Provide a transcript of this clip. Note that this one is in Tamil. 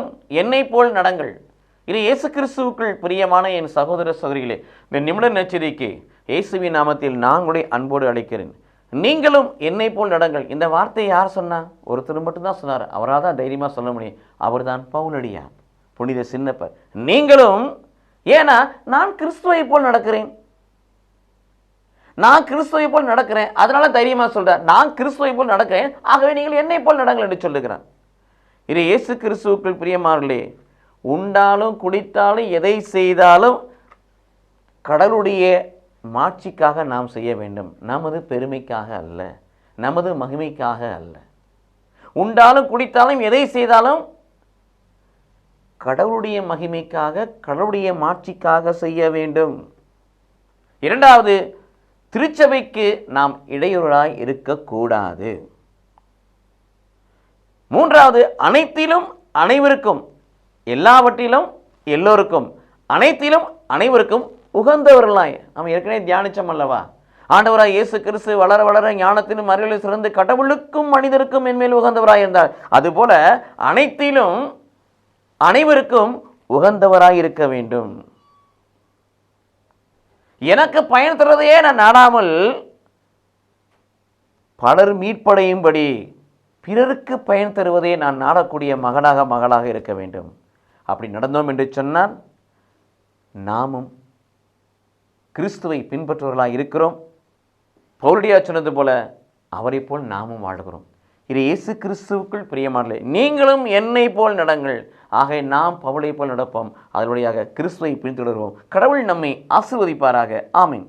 நீங்களும் என்னை போல் நடங்கள். இது இயேசு கிறிஸ்துவுக்குள் பிரியமான என் சகோதர சகோதரிகளே, இந்த நிமிட நற்செய்திக்கு இயேசுவின் நாமத்தில் நான் உங்களை அன்போடு அழைக்கிறேன். நீங்களும் என்னை போல் நடங்கள். இந்த வார்த்தையை யார் சொன்னா? ஒருத்தர் மட்டும்தான் சொன்னார். அவரால் தான் தைரியமாக சொல்ல முடியும். அவர் தான் பவுலடியார், புனித சின்னப்பர். நீங்களும், ஏன்னா நான் கிறிஸ்துவை போல் நடக்கிறேன், நான் கிறிஸ்துவை போல் நடக்கிறேன், அதனால தைரியமாக சொல்றார். நான் கிறிஸ்துவை போல் நடக்கிறேன், ஆகவே நீங்கள் என்னை போல் நடங்கள் என்று சொல்லுகிறான். இது இயேசு கிறிஸ்துவுக்குள் பிரியமானவர்களே, உண்டாலும் குடித்தாலும் எதை செய்தாலும் கடவுளுடைய மாட்சிக்காக நாம் செய்ய வேண்டும், நமது பெருமைக்காக அல்ல, நமது மகிமைக்காக அல்ல. உண்டாலும் குடித்தாலும் எதை செய்தாலும் கடவுளுடைய மகிமைக்காக, கடவுளுடைய மாட்சிக்காக செய்ய வேண்டும். இரண்டாவது, திருச்சபைக்கு நாம் இடையூறாய் இருக்கக்கூடாது. மூன்றாவது, அனைத்திலும் அனைவருக்கும், எல்லாவற்றிலும் எல்லோருக்கும், அனைத்திலும் அனைவருக்கும் உகந்தவர்களாய். நாம் ஏற்கனவே தியானிச்சோம் அல்லவா? ஆண்டவராய் இயேசு கிறிஸ்து வளர வளர ஞானத்திலும் அறிவிலும் சிறந்து கடவுளுக்கும் மனிதருக்கும் என்மேல் உகந்தவராய் இருந்தார். அதுபோல அனைத்திலும் அனைவருக்கும் உகந்தவராய் இருக்க வேண்டும். எனக்கு பயன் தருவதையே நான் நாடாமல் பலர் மீட்படையும்படி பிறருக்கு பயன் தருவதே நான் நாடக்கூடிய மகளாக இருக்க வேண்டும். அப்படி நடந்தோம் என்று சொன்னால் நாமும் கிறிஸ்துவை பின்பற்றுவர்களாக இருக்கிறோம். பவுலடியார் சொன்னது போல அவரை போல் நாமும் வாழ்கிறோம். இது இயேசு கிறிஸ்துவுக்குள் பிரியமானவர்களே, நீங்களும் என்னை போல் நடங்கள். ஆக நாம் பவுலை போல் நடப்போம். அதனுடைய கிறிஸ்துவை பின்தொடர்வோம். கடவுள் நம்மை ஆசீர்வதிப்பாராக. ஆமென்.